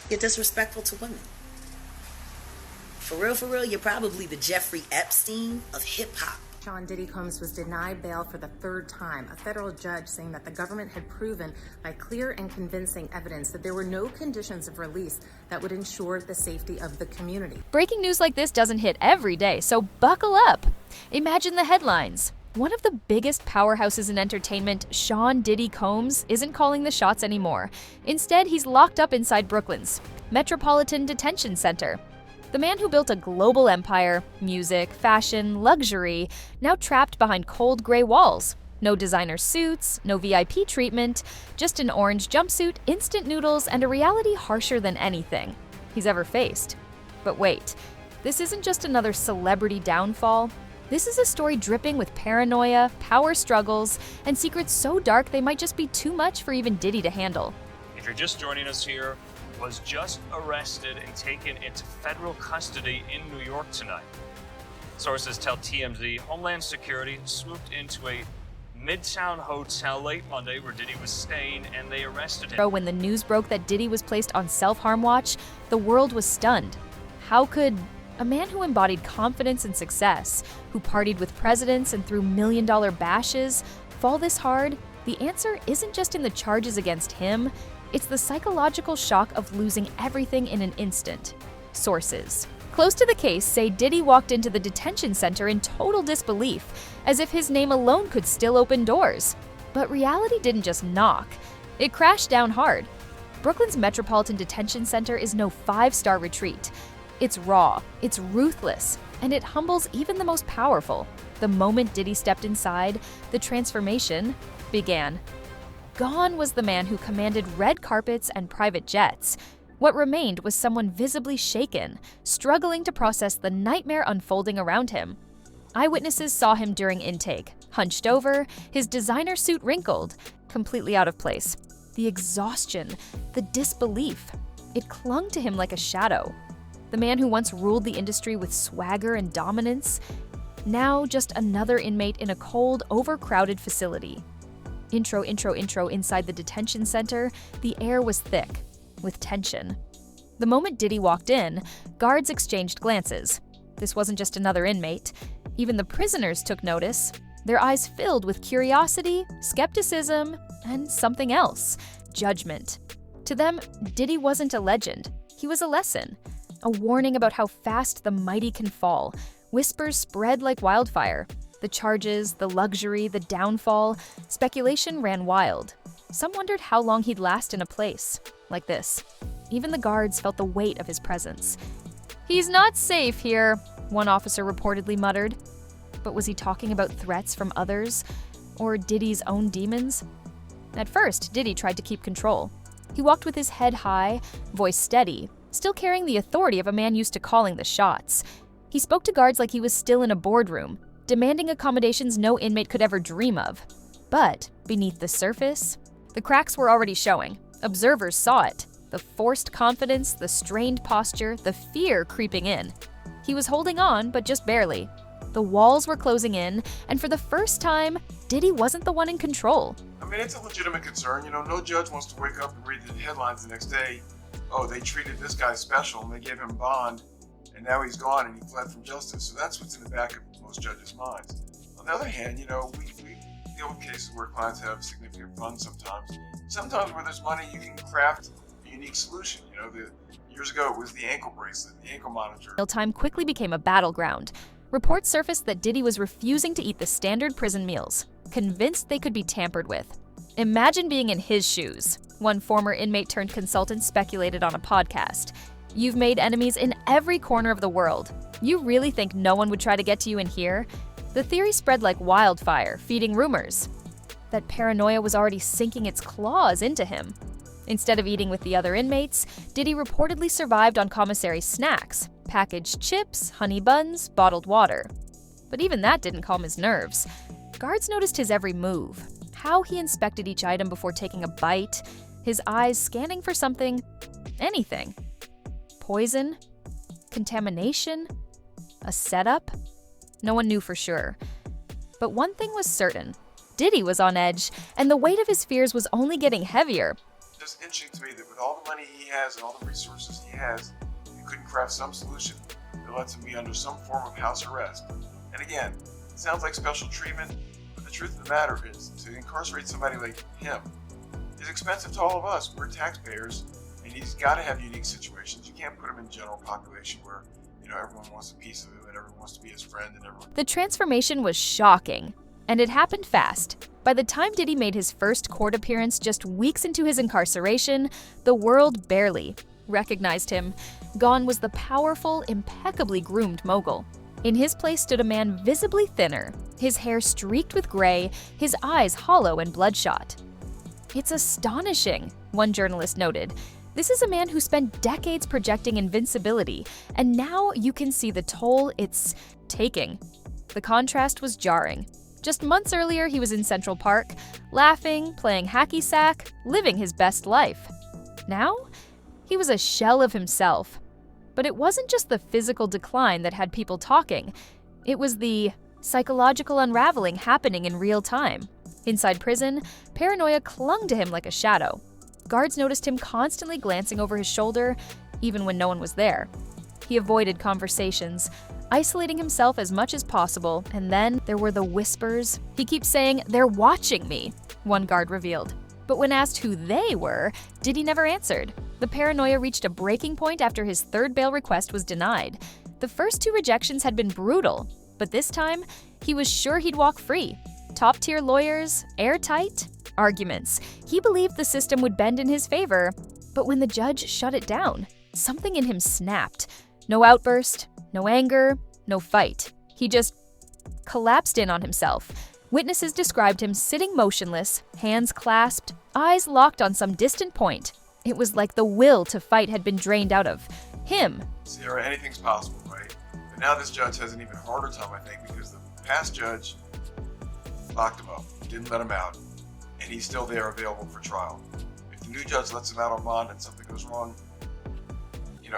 You're disrespectful to women. For real, you're probably the Jeffrey Epstein of hip-hop. Sean Diddy Combs was denied bail for the third time, a federal judge saying that the government had proven by clear and convincing evidence that there were no conditions of release that would ensure the safety of the community. Breaking news like this doesn't hit every day, so buckle up. Imagine the headlines. One of the biggest powerhouses in entertainment, Sean Diddy Combs, isn't calling the shots anymore. Instead, he's locked up inside Brooklyn's Metropolitan Detention Center. The man who built a global empire, music, fashion, luxury, now trapped behind cold gray walls. No designer suits, no VIP treatment, just an orange jumpsuit, instant noodles, and a reality harsher than anything he's ever faced. But wait, this isn't just another celebrity downfall. This is a story dripping with paranoia, power struggles, and secrets so dark they might just be too much for even Diddy to handle. If you're just joining us here, was just arrested and taken into federal custody in New York tonight. Sources tell TMZ Homeland Security swooped into a Midtown hotel late Monday where Diddy was staying, and they arrested him. When the news broke that Diddy was placed on self-harm watch, the world was stunned. How could a man who embodied confidence and success, who partied with presidents and threw million-dollar bashes, fall this hard? The answer isn't just in the charges against him. It's the psychological shock of losing everything in an instant. Sources close to the case say Diddy walked into the detention center in total disbelief, as if his name alone could still open doors. But reality didn't just knock. It crashed down hard. Brooklyn's Metropolitan Detention Center is no five-star retreat. It's raw, it's ruthless, and it humbles even the most powerful. The moment Diddy stepped inside, the transformation began. Gone was the man who commanded red carpets and private jets. What remained was someone visibly shaken, struggling to process the nightmare unfolding around him. Eyewitnesses saw him during intake, hunched over, his designer suit wrinkled, completely out of place. The exhaustion, the disbelief, it clung to him like a shadow. The man who once ruled the industry with swagger and dominance, now just another inmate in a cold, overcrowded facility. Intro inside the detention center, the air was thick, with tension. The moment Diddy walked in, guards exchanged glances. This wasn't just another inmate. Even the prisoners took notice, their eyes filled with curiosity, skepticism, and something else, judgment. To them, Diddy wasn't a legend. He was a lesson, a warning about how fast the mighty can fall. Whispers spread like wildfire. The charges, the luxury, the downfall, speculation ran wild. Some wondered how long he'd last in a place like this. Even the guards felt the weight of his presence. "He's not safe here," one officer reportedly muttered. But was he talking about threats from others, or Diddy's own demons? At first, Diddy tried to keep control. He walked with his head high, voice steady, still carrying the authority of a man used to calling the shots. He spoke to guards like he was still in a boardroom, demanding accommodations no inmate could ever dream of. But beneath the surface, the cracks were already showing. Observers saw it. The forced confidence, the strained posture, the fear creeping in. He was holding on, but just barely. The walls were closing in, and for the first time, Diddy wasn't the one in control. I mean, it's a legitimate concern. No judge wants to wake up and read the headlines the next day. Oh, they treated this guy special and they gave him bond, and now he's gone and he fled from justice. So that's what's in the back of most judges' minds. On the other hand, we deal with cases where clients have significant funds sometimes. Sometimes where there's money, you can craft a unique solution. Years ago, it was the ankle bracelet, the ankle monitor. Time quickly became a battleground. Reports surfaced that Diddy was refusing to eat the standard prison meals, convinced they could be tampered with. Imagine being in his shoes, one former inmate turned consultant speculated on a podcast. You've made enemies in every corner of the world. You really think no one would try to get to you in here? The theory spread like wildfire, feeding rumors. That paranoia was already sinking its claws into him. Instead of eating with the other inmates, Diddy reportedly survived on commissary snacks, packaged chips, honey buns, bottled water. But even that didn't calm his nerves. Guards noticed his every move, how he inspected each item before taking a bite, his eyes scanning for something, anything. Poison? Contamination? A setup? No one knew for sure. But one thing was certain. Diddy was on edge, and the weight of his fears was only getting heavier. just interesting to me that with all the money he has and all the resources he has, he couldn't craft some solution that lets him be under some form of house arrest. And again, it sounds like special treatment, but the truth of the matter is, to incarcerate somebody like him is expensive to all of us. We're taxpayers, and he's got to have unique situations. You can't put him in general population where, everyone wants a piece of him and everyone wants to be his friend and everyone. The transformation was shocking, and it happened fast. By the time Diddy made his first court appearance just weeks into his incarceration, the world barely recognized him. Gone was the powerful, impeccably groomed mogul. In his place stood a man visibly thinner, his hair streaked with gray, his eyes hollow and bloodshot. "It's astonishing," one journalist noted. "This is a man who spent decades projecting invincibility, and now you can see the toll it's taking." The contrast was jarring. Just months earlier, he was in Central Park, laughing, playing hacky sack, living his best life. Now, he was a shell of himself. But it wasn't just the physical decline that had people talking. It was the psychological unraveling happening in real time. Inside prison, paranoia clung to him like a shadow. Guards noticed him constantly glancing over his shoulder, even when no one was there. He avoided conversations, isolating himself as much as possible, and then there were the whispers. "He keeps saying, 'They're watching me,'" one guard revealed. But when asked who they were, Diddy never answered. The paranoia reached a breaking point after his third bail request was denied. The first two rejections had been brutal, but this time, he was sure he'd walk free. Top-tier lawyers, airtight arguments. He believed the system would bend in his favor, but when the judge shut it down, something in him snapped. No outburst, no anger, no fight. He just collapsed in on himself. Witnesses described him sitting motionless, hands clasped, eyes locked on some distant point. It was like the will to fight had been drained out of him. Sierra, anything's possible, right? But now this judge has an even harder time, I think, because the past judge locked him up, didn't let him out, and he's still there available for trial. If the new judge lets him out on bond and something goes wrong,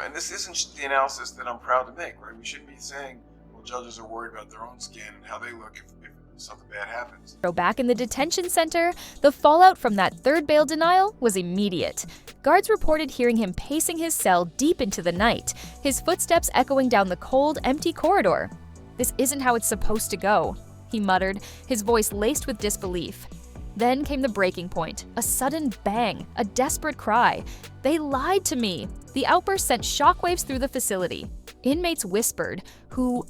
and this isn't the analysis that I'm proud to make, right? We shouldn't be saying, well, judges are worried about their own skin and how they look if something bad happens. Back in the detention center, the fallout from that third bail denial was immediate. Guards reported hearing him pacing his cell deep into the night, his footsteps echoing down the cold, empty corridor. "This isn't how it's supposed to go," he muttered, his voice laced with disbelief. Then came the breaking point, a sudden bang, a desperate cry. "They lied to me!" The outburst sent shockwaves through the facility. Inmates whispered. Who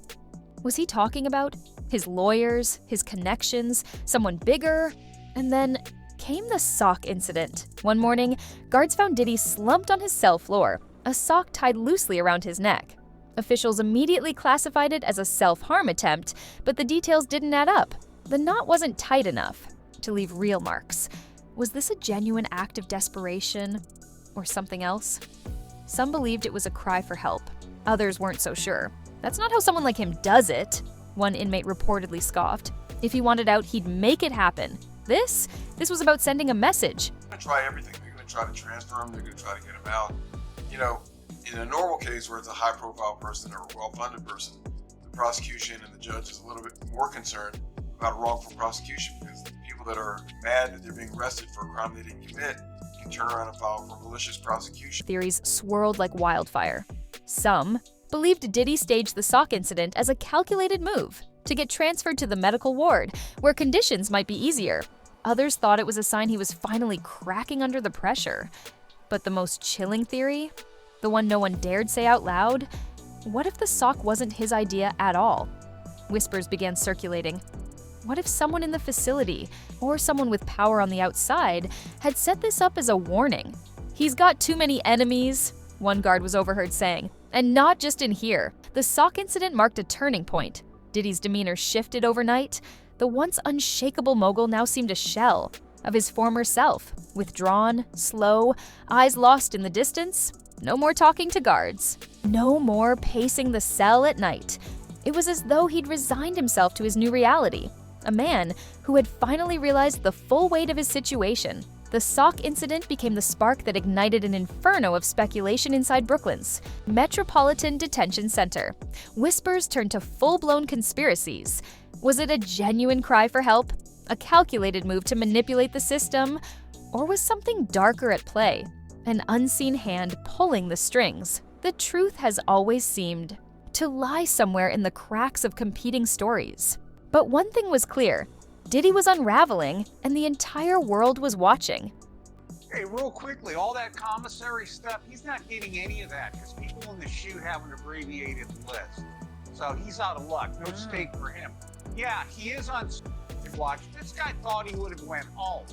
was he talking about? His lawyers, his connections, someone bigger? And then came the sock incident. One morning, guards found Diddy slumped on his cell floor, a sock tied loosely around his neck. Officials immediately classified it as a self-harm attempt, but the details didn't add up. The knot wasn't tight enough to leave real marks. Was this a genuine act of desperation or something else? Some believed it was a cry for help. Others weren't so sure. "That's not how someone like him does it," one inmate reportedly scoffed. "If he wanted out, he'd make it happen. This was about sending a message." They're going to try everything. They're going to try to transfer him. They're going to try to get him out. In a normal case where it's a high-profile person or a well-funded person, the prosecution and the judge is a little bit more concerned about wrongful prosecution because people that are mad that they're being arrested for a crime they didn't commit can turn around and file for malicious prosecution. Theories swirled like wildfire. Some believed Diddy staged the sock incident as a calculated move to get transferred to the medical ward, where conditions might be easier. Others thought it was a sign he was finally cracking under the pressure. But the most chilling theory, the one no one dared say out loud, what if the sock wasn't his idea at all? Whispers began circulating. What if someone in the facility, or someone with power on the outside, had set this up as a warning? "He's got too many enemies," one guard was overheard saying. And not just in here. The sock incident marked a turning point. Diddy's demeanor shifted overnight. The once unshakable mogul now seemed a shell of his former self, withdrawn, slow, eyes lost in the distance. No more talking to guards. No more pacing the cell at night. It was as though he'd resigned himself to his new reality. A man who had finally realized the full weight of his situation. The sock incident became the spark that ignited an inferno of speculation inside Brooklyn's Metropolitan Detention Center. Whispers turned to full-blown conspiracies. Was it a genuine cry for help? A calculated move to manipulate the system? Or was something darker at play? An unseen hand pulling the strings? The truth has always seemed to lie somewhere in the cracks of competing stories. But one thing was clear: Diddy was unraveling, and the entire world was watching. Hey, real quickly, all that commissary stuff, he's not getting any of that because people in the shoot have an abbreviated list. So he's out of luck. No stake for him. Yeah, he is on watch. This guy thought he would have went home.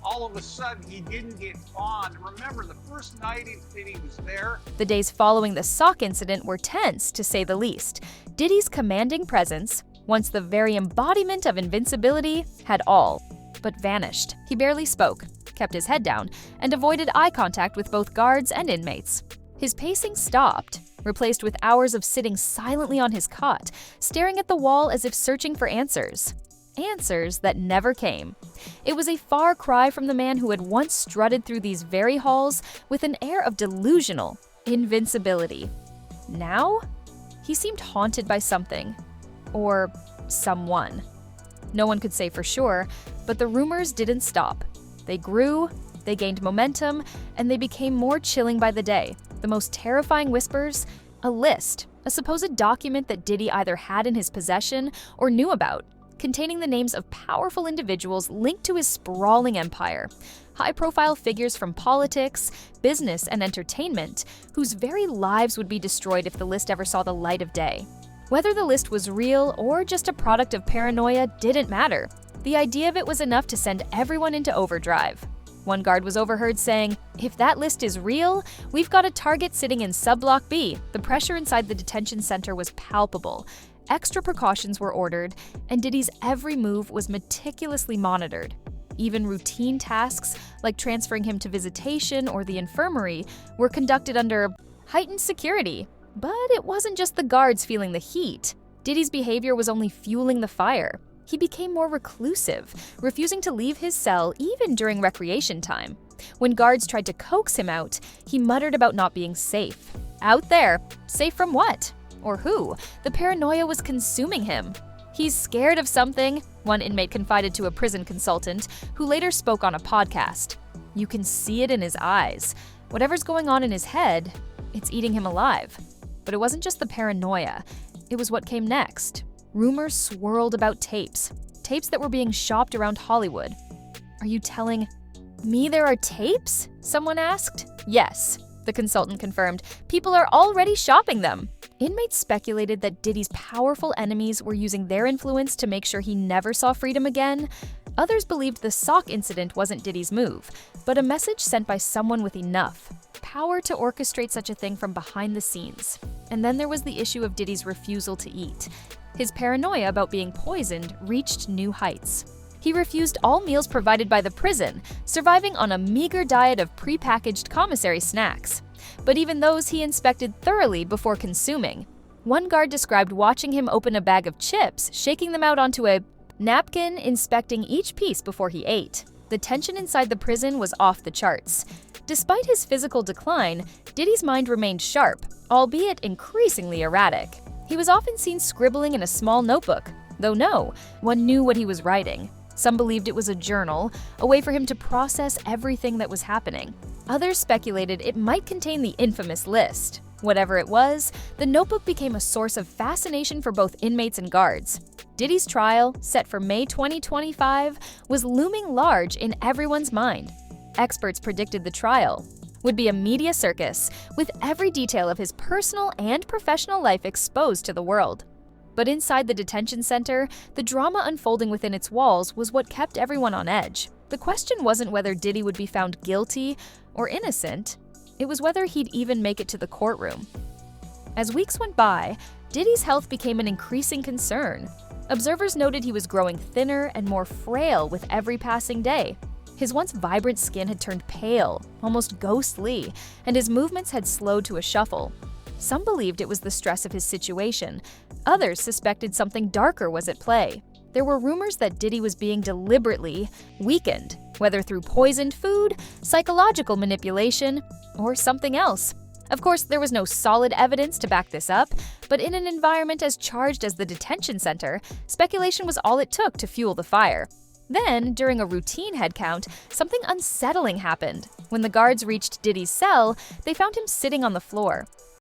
All of a sudden, he didn't get bond. Remember, the first night Diddy was there. The days following the sock incident were tense, to say the least. Diddy's commanding presence, once the very embodiment of invincibility, had all but vanished. He barely spoke, kept his head down, and avoided eye contact with both guards and inmates. His pacing stopped, replaced with hours of sitting silently on his cot, staring at the wall as if searching for answers. Answers that never came. It was a far cry from the man who had once strutted through these very halls with an air of delusional invincibility. Now, he seemed haunted by something. Or someone. No one could say for sure, but the rumors didn't stop. They grew, they gained momentum, and they became more chilling by the day. The most terrifying whispers: a list, a supposed document that Diddy either had in his possession or knew about, containing the names of powerful individuals linked to his sprawling empire. High-profile figures from politics, business, and entertainment, whose very lives would be destroyed if the list ever saw the light of day. Whether the list was real or just a product of paranoia didn't matter. The idea of it was enough to send everyone into overdrive. One guard was overheard saying, "If that list is real, we've got a target sitting in Subblock B." The pressure inside the detention center was palpable. Extra precautions were ordered, and Diddy's every move was meticulously monitored. Even routine tasks, like transferring him to visitation or the infirmary, were conducted under heightened security. But it wasn't just the guards feeling the heat. Diddy's behavior was only fueling the fire. He became more reclusive, refusing to leave his cell even during recreation time. When guards tried to coax him out, he muttered about not being safe. Out there? Safe from what? Or who? The paranoia was consuming him. "He's scared of something," one inmate confided to a prison consultant, who later spoke on a podcast. "You can see it in his eyes. Whatever's going on in his head, it's eating him alive." But it wasn't just the paranoia. It was what came next. Rumors swirled about tapes that were being shopped around Hollywood. "Are you telling me there are tapes?" someone asked. "Yes," the consultant confirmed. "People are already shopping them." Inmates speculated that Diddy's powerful enemies were using their influence to make sure he never saw freedom again. Others believed the sock incident wasn't Diddy's move, but a message sent by someone with enough power to orchestrate such a thing from behind the scenes. And then there was the issue of Diddy's refusal to eat. His paranoia about being poisoned reached new heights. He refused all meals provided by the prison, surviving on a meager diet of prepackaged commissary snacks. But even those he inspected thoroughly before consuming. One guard described watching him open a bag of chips, shaking them out onto a napkin, inspecting each piece before he ate. The tension inside the prison was off the charts. Despite his physical decline, Diddy's mind remained sharp, albeit increasingly erratic. He was often seen scribbling in a small notebook, though no one knew what he was writing. Some believed it was a journal, a way for him to process everything that was happening. Others speculated it might contain the infamous list. Whatever it was, the notebook became a source of fascination for both inmates and guards. Diddy's trial, set for May 2025, was looming large in everyone's mind. Experts predicted the trial would be a media circus, with every detail of his personal and professional life exposed to the world. But inside the detention center, the drama unfolding within its walls was what kept everyone on edge. The question wasn't whether Diddy would be found guilty or innocent, it was whether he'd even make it to the courtroom. As weeks went by, Diddy's health became an increasing concern. Observers noted he was growing thinner and more frail with every passing day. His once vibrant skin had turned pale, almost ghostly, and his movements had slowed to a shuffle. Some believed it was the stress of his situation. Others suspected something darker was at play. There were rumors that Diddy was being deliberately weakened, whether through poisoned food, psychological manipulation, or something else. Of course, there was no solid evidence to back this up, but in an environment as charged as the detention center, speculation was all it took to fuel the fire. Then, during a routine head count, something unsettling happened. When the guards reached Diddy's cell, they found him sitting on the floor.